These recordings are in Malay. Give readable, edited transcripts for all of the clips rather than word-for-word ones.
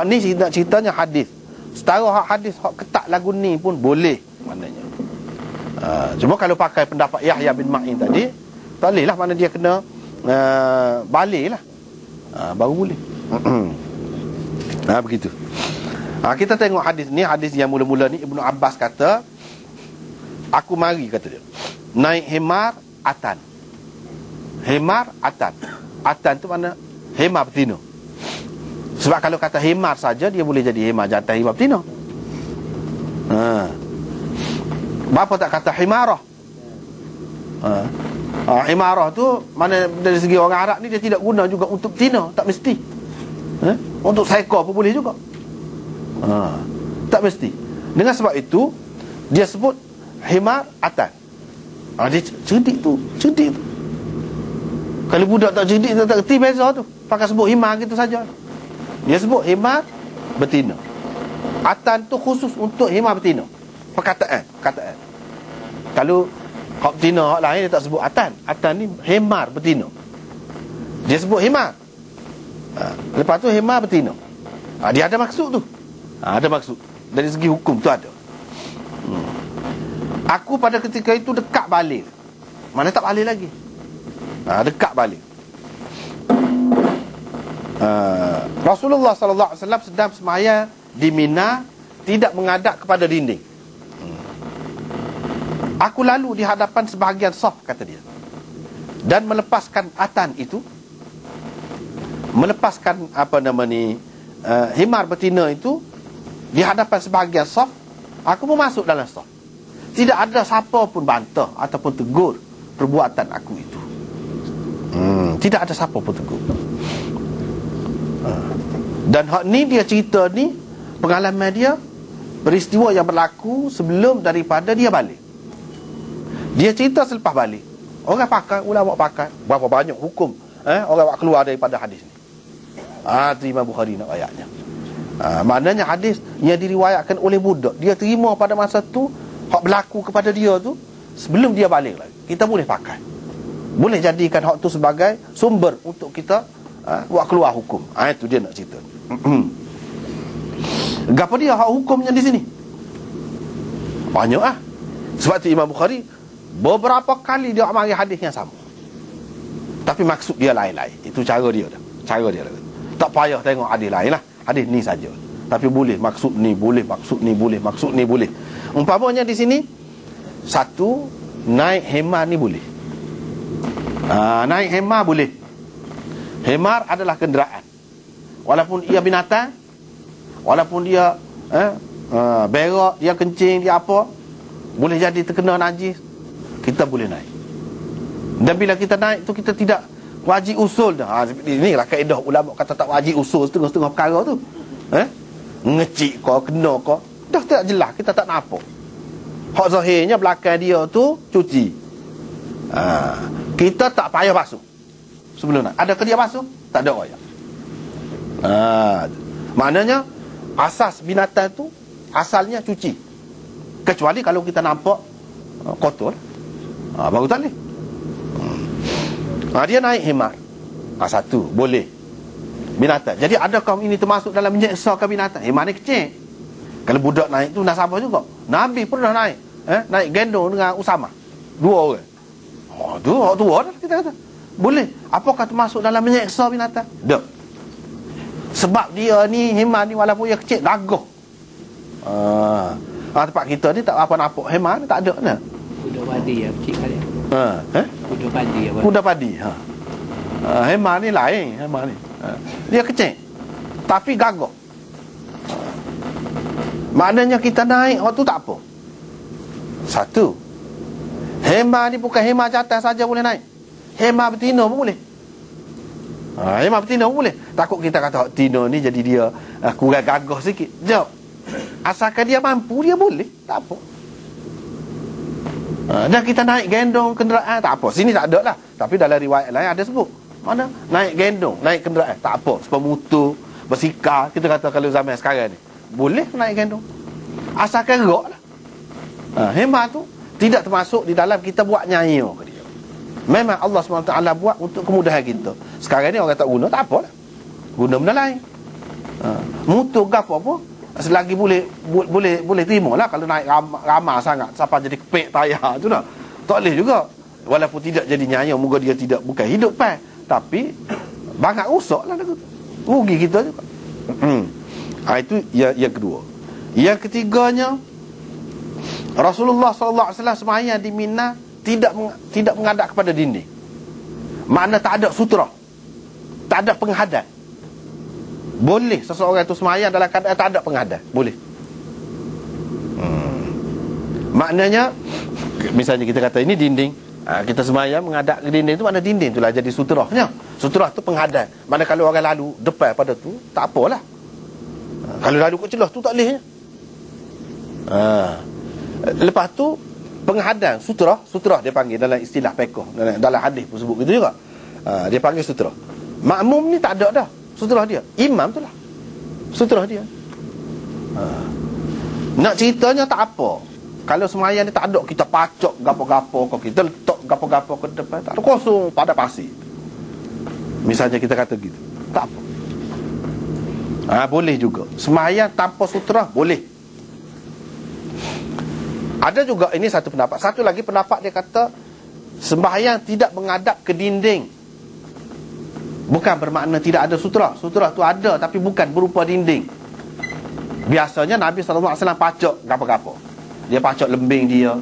Ni ceritanya hadis. Setara hadis ketat lagu ni pun boleh maknanya. Cuma kalau pakai pendapat Yahya bin Ma'in tadi, tak boleh lah, mana dia kena balik lah, baru boleh. Begitu. Kita tengok hadis ni. Hadis yang mula-mula ni Ibnu Abbas kata, aku mari, kata dia, naik himar atan. Himar atan. Atan tu mana? Himar betina. Sebab kalau kata himar saja, dia boleh jadi himar jantan, himar betina. Bapa tak kata himarah. Himarah tu mana dari segi orang Arab ni, dia tidak guna juga untuk betina, tak mesti. Untuk seekor pun boleh juga. Tak mesti. Dengan sebab itu dia sebut himar atan. Dia cerdik tu. Kalau budak tak cerdik, tak kerti beza tu, pakai sebut himar gitu saja. Dia sebut himar betina. Atan tu khusus untuk himar betina. Perkataan. Kalau hak betina hak lain dia tak sebut atan. Atan ni himar betina. Dia sebut himar. Lepas tu himar betina. Dia ada maksud tu. Ada maksud. Dari segi hukum tu ada. Aku pada ketika itu dekat balik. Mana tak balik lagi. Dekat balik. Rasulullah sallallahu alaihi wasallam sedang sembahyang di Mina, tidak menghadap kepada dinding. Aku lalu di hadapan sebahagian saf, kata dia, dan melepaskan atan itu, melepaskan himar betina itu di hadapan sebahagian saf. Aku pun masuk dalam saf. Tidak ada siapa pun bantah ataupun tegur perbuatan aku itu. Tidak ada siapa pun tegur. Dan hak ni dia cerita ni, pengalaman dia, peristiwa yang berlaku sebelum daripada dia balik. Dia cerita selepas balik. Orang pakai, ulama pakai berapa banyak hukum orang keluar daripada hadis ni. Tu Imam Bukhari nak ayatnya. Maknanya hadis yang diriwayatkan oleh budak, dia terima pada masa tu, hak berlaku kepada dia tu sebelum dia balik lagi, kita boleh pakai. Boleh jadikan hak tu sebagai sumber untuk kita buat keluar hukum. Itu dia nak cerita. Gapo dia hak hukumnya di sini? Banyak Sebab tu Imam Bukhari beberapa kali dia amari hadis yang sama, tapi maksud dia lain-lain. Itu cara dia dah. Tak payah tengok hadis lain lah, hadis ni saja. Tapi boleh maksud ni, boleh maksud ni, boleh maksud ni, boleh. Umpamanya di sini, satu, naik hemar ni boleh. Naik hemar boleh. Hemar adalah kenderaan. Walaupun ia binatang, walaupun dia berak, dia kencing, dia apa, boleh jadi terkena najis, kita boleh naik. Dan bila kita naik tu, kita tidak wajib usul dah. Inilah kaedah ulama kata tak wajib usul setengah-setengah perkara tu. Ngecik kau, kena kau, dah tak jelas, kita tak nampak. Hak zahirnya belakang dia tu cuci. Kita tak payah basuh sebelum nak. Adakah dia basuh? Tak ada wajib. Maknanya asas binatang tu asalnya cuci, kecuali kalau kita nampak kotor, baru tak boleh. Dia naik himar, satu, boleh binatang. Jadi ada kaum ini termasuk dalam menyeksakan binatang. Himar ni kecil. Kalau budak naik tu nasabah juga. Nabi pernah naik naik gendong dengan Usama, 2 orang. Tu orang tua dah kita kata. Boleh. Apakah termasuk dalam menyeksa binatang? Tak. Sebab dia ni, himar ni walaupun dia kecil, gagah. Tempat kita ni tak apa nampak himar ni, tak ada ni. Kuda padi ya, kecil kali. Kuda padi ya. Kuda padi. Himar ni lain, himar ni. Dia kecil, tapi gagah. Maknanya kita naik waktu tak apa. Satu, hemar ni bukan hemar jantan saja boleh naik. Hemar betina pun boleh. Hemar betina pun boleh. Takut kita kata betina ni jadi dia kurang gagah sikit. Jauh. Asalkan dia mampu, dia boleh, tak apa. Dan kita naik gendong kenderaan, tak apa. Sini tak ada lah, tapi dalam riwayat lain ada sebut. Mana? Naik gendong, naik kenderaan, tak apa. Sepemutu, bersikar, kita kata kalau zaman sekarang ni, boleh naik gendong. Asalkan gerak lah. Hemar tu tidak termasuk di dalam kita buat nyanyi ke dia. Memang Allah SWT buat untuk kemudahan kita. Sekarang ni orang tak guna, tak apalah, guna benda lain. Mutu ke apa selagi boleh terima lah. Kalau naik ramah sangat sampai jadi kepek tayar tu dah, tak boleh juga. Walaupun tidak jadi nyanyi, moga dia tidak bukan hidup tapi banyak rosak lah lagu tu, rugi kita juga. Itu yang kedua. Yang ketiganya, Rasulullah SAW sembahyang di Mina tidak menghadap kepada dinding. Makna tak ada sutra, tak ada penghadap. Boleh seseorang itu sembahyang dalam keadaan tak ada penghadap, boleh. Maknanya, misalnya kita kata ini dinding, kita sembahyang menghadap ke dinding, itu makna dinding itulah jadi sutrahnya. Sutrah tu penghadap. Mana kalau orang lalu depan pada tu, tak apalah. Kalau lalu kat celah tu tak boleh. Lepas tu penghadap sutrah dia panggil dalam istilah fiqh, dalam hadis pun sebut gitu juga. Dia panggil sutrah. Makmum ni tak ada dah sutrah dia. Imam tu lah sutrah dia. Nak ceritanya tak apa. Kalau sembahyang ni tak ada kita pacok gapo-gapo, kita letak gapo-gapo ke depan, tak ada, kosong pada pasir. Misalnya kita kata gitu, tak apa. Boleh juga sembahyang tanpa sutra, boleh. Ada juga, ini satu pendapat. Satu lagi pendapat dia kata sembahyang tidak menghadap ke dinding bukan bermakna tidak ada sutra. Sutra tu ada tapi bukan berupa dinding. Biasanya Nabi SAW pacok gapo-gapo. Dia pacok lembing dia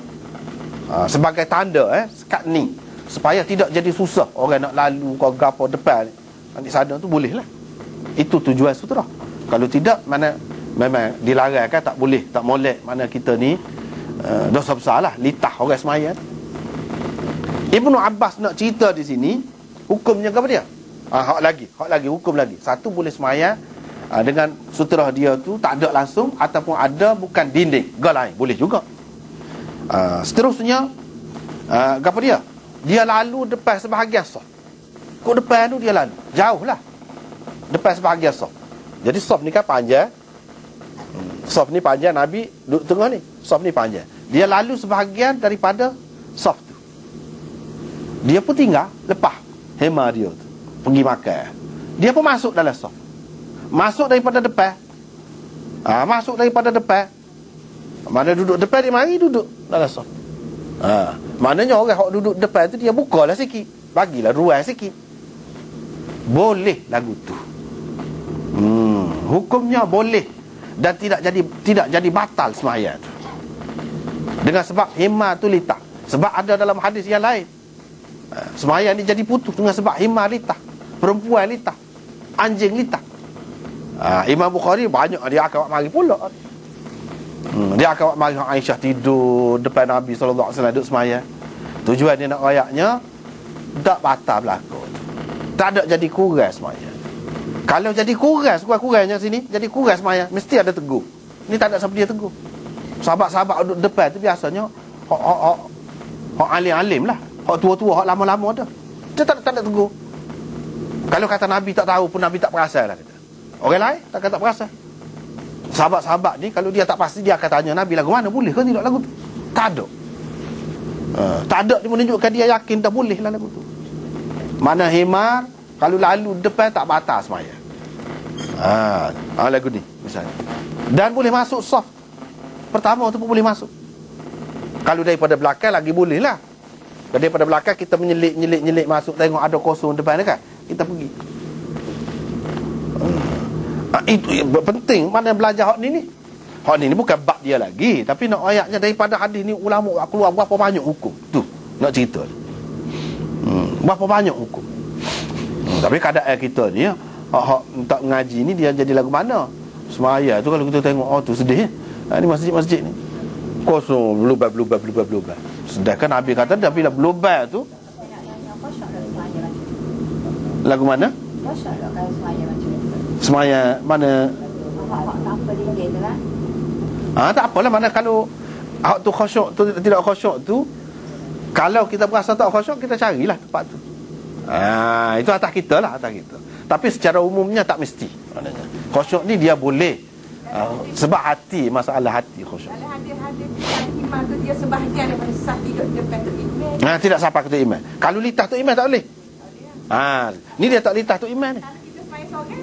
sebagai tanda sekat ni, supaya tidak jadi susah orang nak lalu kau gapo depan nanti sana tu, boleh lah. Itu tujuan sutra. Kalau tidak, mana memang dilarang kan, tak boleh, tak molek. Mana kita ni dosa besar lah, litah orang semayang. Ibnu Abbas nak cerita di sini hukumnya kepada dia. Hak lagi hukum lagi. Satu, boleh semayang dengan sutra dia tu tak ada langsung, ataupun ada bukan dinding, lain boleh juga. Seterusnya apa dia lalu depan sebahagian saf. Kok depan tu dia lalu jauh lah depan sebahagian saf. Jadi saf ni kan panjang, saf ni panjang, Nabi duduk tengah ni, saf ni panjang, dia lalu sebahagian daripada saf tu. Dia pun tinggal lepas hema dia tu pergi makan, dia pun masuk dalam saf. Masuk daripada depan. Masuk daripada depan. Mana duduk depan, dia mari duduk dalam saf. Maknanya orang yang duduk depan tu, dia bukalah sikit, bagilah ruang sikit. Boleh lagu tu. Hukumnya boleh. Dan tidak jadi batal sembahyang tu. Dengan sebab hima tu litah. Sebab ada dalam hadis yang lain, sembahyang ni jadi putus dengan sebab hima litah, perempuan litah, anjing litah. Imam Bukhari banyak dia akan mari pula. Dia akan mari Aisyah tidur depan Nabi SAW duduk sembahyang. Tujuan dia nak ayatnya tak batal berlaku. Tak ada jadi kurang sembahyang. Kalau jadi kurang-kurangnya sini, jadi kurang sembahyang, mesti ada tegur. Ni tak ada siapa dia tegur. Sahabat-sahabat duduk depan tu biasanya hak alim-alim lah, hak tua-tua, hak lama-lama dah. Dia tak ada tegur. Kalau kata Nabi tak tahu pun, Nabi tak perasan lah. Orang lain tak perasan. Sahabat-sahabat ni kalau dia tak pasti, dia akan tanya Nabi, lagu mana, boleh ke tidak lagu tu? Tak ada. Tak ada, dia menunjukkan dia yakin dah boleh lah lagu tu. Mana himar kalau lalu depan tak batal sembahyang. Lagu ni misalnya. Dan boleh masuk saf pertama tu pun boleh masuk. Kalau daripada belakang lagi boleh lah. Kalau daripada belakang kita menyelit masuk, tengok ada kosong depan dekat, kita pergi. Itu penting. Mana belajar hak ni bukan bab dia lagi, tapi nak ayatnya daripada hadis ni ulama keluar berapa banyak hukum tu nak cerita. Berapa banyak hukum. Tapi keadaan kita ni hak tak mengaji ni, dia jadi lagu mana semaya tu. Kalau kita tengok tu sedih. Ni masjid ni kosong, berlubang. Sedangkan Nabi kata dah bila berlubang tu lagu mana semaya mana. Tak apalah, mana kalau hak tu khusyuk tu tidak khusyuk tu, kalau kita berasa tak khusyuk, kita carilah tempat tu. Itu atas kita lah, atas kita. Tapi secara umumnya tak mesti. Maknanya khusyuk ni dia boleh, sebab hati, masalah hati khusyuk. Kalau hadis-hadis yang imam tu dia sebahagian daripada sah tidur depan tu imam. Tidak sampai ke tu imam. Kalau litah tu imam tak boleh. Ni dia tak litah tu imam ni. Kalau kita sembahyang seorang,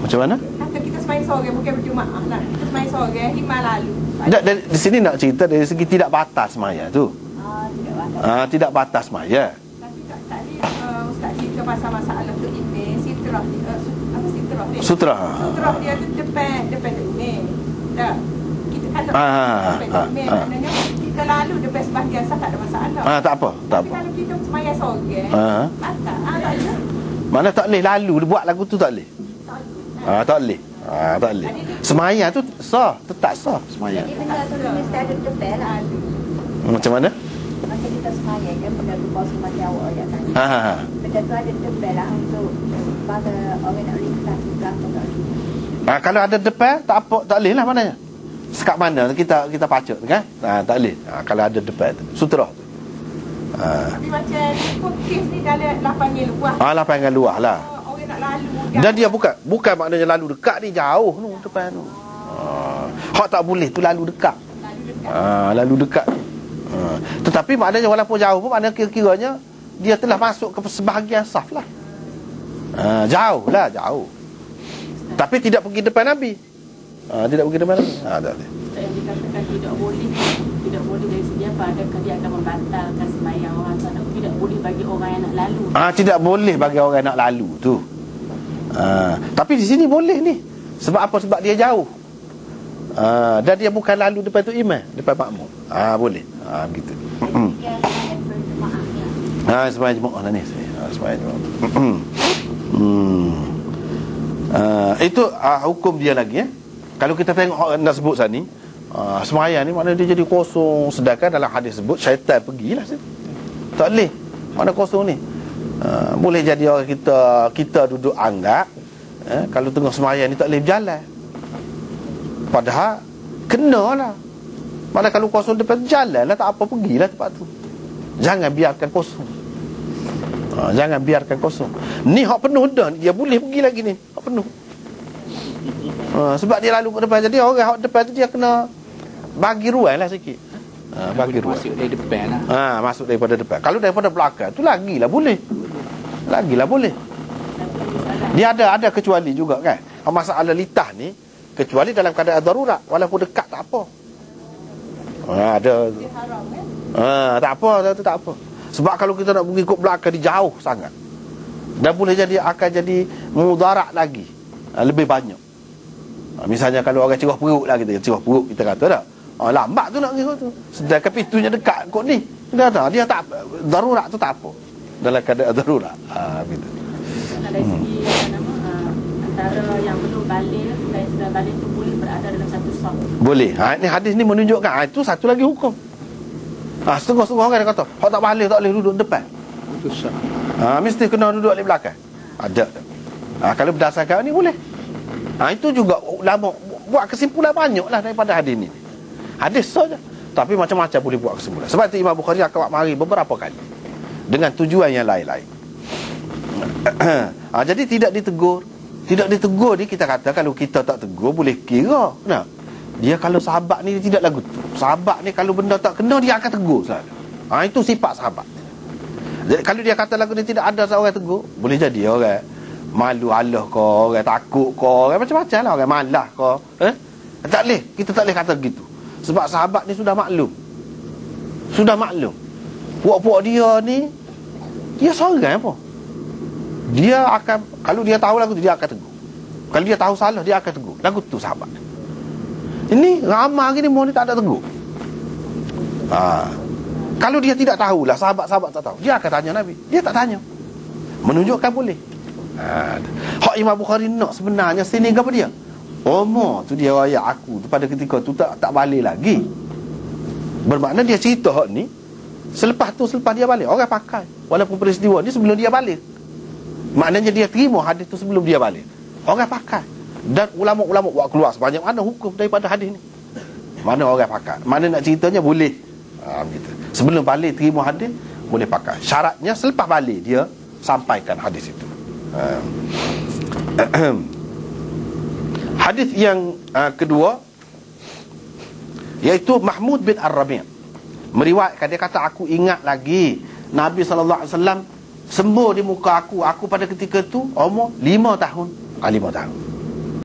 tak Macam mana? Kata kita sembahyang sore bukan berjemaah lah. Kita sembahyang sore 5 lalu. Dari sini nak cerita dari segi tidak batas semaya tu. Tidak batas semaya. Tapi tadi Ustaz cerita pasal masalah tu ini, sitrah apa sitrah dia? Sutra. Sutrah dia tu depan ini. Dah. Kita kalau depan ini, maknanya kita lalu depan sebahagian sah tak ada masalah. Tak apa. Tapi kalau kita sembahyang sore, batal. Tak ada. Mana tak boleh lalu dia buat lagu tu tak boleh. Tak boleh. Tak boleh. Semaya tu sah, tetap sah semaya. Jadi benda tu mesti ada depan lah. Macam mana? Masa kita semayang kan benda tu kau semua jawab ya kan. Benda tu ada depan lah untuk pada orang nak lintas ke belakang tak boleh. Kalau ada depan tak apa, tak boleh lah maknanya. Sekat mana kita pacak kan? Tak boleh. Kalau ada depan tu. Sutra. Tapi macam pun kes ni dalam lapangan luar. Lapangan luar lah. Orang nak lalu. Dan dia bukan maknanya lalu dekat ni, jauh tu depan tu. Hak tak boleh tu lalu dekat. Lalu dekat. Tetapi maknanya walaupun jauh pun maknanya kira-kiranya dia telah masuk ke sebahagian saf lah. Jauh lah, jauh. Tapi tidak pergi depan Nabi. Tidak pergi depan Nabi. Tak boleh. Yang dikatakan tidak boleh dari segi apa? Adakah dia akan membatalkan sembahyang orang tu? Tidak boleh bagi orang yang nak lalu. Tidak boleh bagi orang yang nak lalu tu. Tapi di sini boleh ni. Sebab apa? Sebab dia jauh. Dan dia bukan lalu depan tu imam, depan makmum. Boleh. Begitu. Sembahyang jemaah lah ni. Sembahyang jemaah. Itu hukum dia lagi. Kalau kita tengok nak sebut sana ni, sembahyang ni mana dia jadi kosong. Sedangkan dalam hadis sebut syaitan pergilah situ. Tak boleh. Mana kosong ni? Boleh jadi orang kita duduk anggap kalau tengah sembahyang ni tak boleh berjalan. Padahal kenalah. Mana kalau kosong depan jalan lah, tak apa, pergilah tempat tu. Jangan biarkan kosong. Jangan biarkan kosong. Ni hak penuh dah, dia boleh pergi lagi ni. Hak penuh. Sebab dia lalu ke depan, jadi orang hak depan tu dia kena bagi ruang lah sikit. Bagi ruang. Masuk dari depan lah. Masuk daripada depan. Kalau daripada belakang tu lagilah boleh. Lagilah boleh. Dia ada kecuali juga kan. Masalah litah ni kecuali dalam keadaan darurat, walaupun dekat tak apa. Ada. Tak apa, tak apa. Sebab kalau kita nak pergi ikut belakang dia jauh sangat. Dan boleh jadi akan jadi mudarat lagi. Lebih banyak. Misalnya kalau orang cerah perut lah, kita cerah perut kita kata dah. Lambat tu nak pergi tu. Sedangkan pintunya dekat kot ni. Dia tak darurat tu tak apa. Dalam keadaan darurat. Gitu. Dari segi antara yang belum balik dan sudah balik tu boleh berada dalam satu saf. Boleh. Ini hadis ni menunjukkan itu satu lagi hukum. Setengah-setengah orang dia kata hak tak balik tak boleh duduk depan. Itu sah. Mesti kena duduk di belakang. Ada. Kalau berdasarkan ni boleh. Itu juga ulama buat kesimpulan banyaklah daripada hadis ni. Hadis saja. Tapi macam-macam boleh buat kesimpulan. Sebab itu Imam Bukhari akan mari beberapa kali dengan tujuan yang lain-lain. Jadi tidak ditegur. Tidak ditegur ni kita kata kalau kita tak tegur boleh kira. Nah, dia kalau sahabat ni tidak lagu tu. Sahabat ni kalau benda tak kena dia akan tegur selalu. Itu sifat sahabat. Jadi kalau dia kata lagu ni tidak ada seorang tegur, boleh jadi orang malu Allah ke, orang takut ke, orang macam-macam lah, orang malah ke. Tak boleh, kita tak boleh kata begitu. Sebab sahabat ni sudah maklum. Sudah maklum. Puak-puak dia ni dia seorang apa? Dia akan, kalau dia tahu lagu tu dia akan tegur. Kalau dia tahu salah dia akan tegur. Lagu tu sahabat. Ini ramai gini mau ni tak ada tegur. Kalau dia tidak tahulah, sahabat-sahabat tak tahu, dia akan tanya Nabi. Dia tak tanya. Menunjukkan boleh. Hak Imam Bukhari nak sebenarnya sini apa dia? Umar tu dia ayat aku tu pada ketika tu tak balik lagi. Bermakna dia cerita hak ni selepas dia balik. Orang pakai walaupun peristiwa ni sebelum dia balik. Maknanya dia terima hadis tu sebelum dia balik. Orang pakai. Dan ulama-ulama buat keluar sebanyak mana hukum daripada hadis ni. Mana orang pakai. Mana nak ceritanya boleh. Begitu. Sebelum balik terima hadis boleh pakai. Syaratnya selepas balik dia sampaikan hadis itu. Hadis yang kedua iaitu Mahmud bin Ar-Rabi' meriwayatkan, dia kata aku ingat lagi Nabi SAW sembuh di muka aku pada ketika tu umur 5 tahun. 5 tahun.